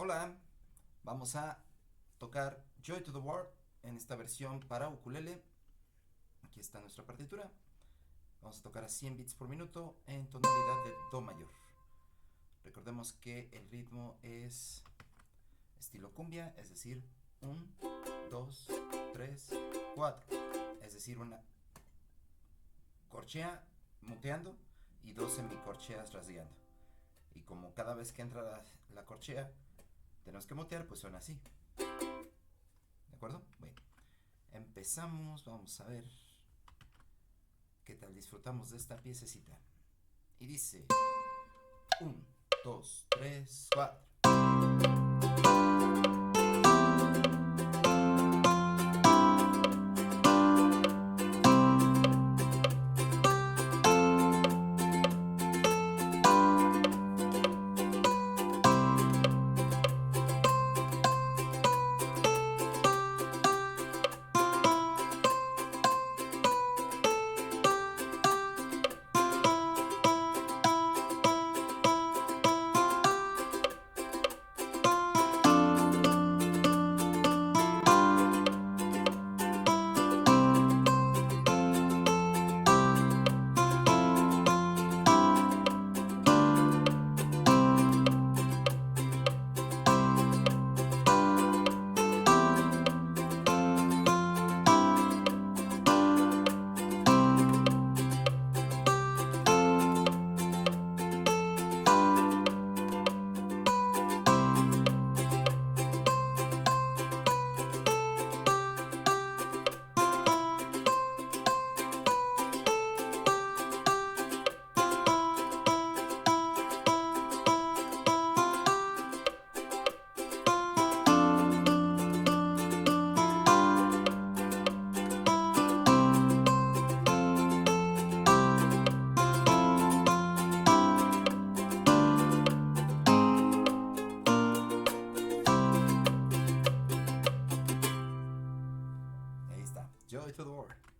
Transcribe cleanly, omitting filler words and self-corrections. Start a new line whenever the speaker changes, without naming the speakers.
Hola, vamos a tocar Joy to the World en esta versión para ukulele. Aquí está nuestra partitura. Vamos a tocar a 100 beats por minuto en tonalidad de Do mayor. Recordemos que el ritmo es estilo cumbia, es decir, 1, 2, 3, 4. Es decir, una corchea muteando y dos semicorcheas rasgueando. Y como cada vez que entra la corchea tenemos que mutear, pues suena así. ¿De acuerdo? Bueno, empezamos, vamos a ver qué tal disfrutamos de esta piececita. Y dice 1, 2, 3, 4. Ahí está, Joy to the World.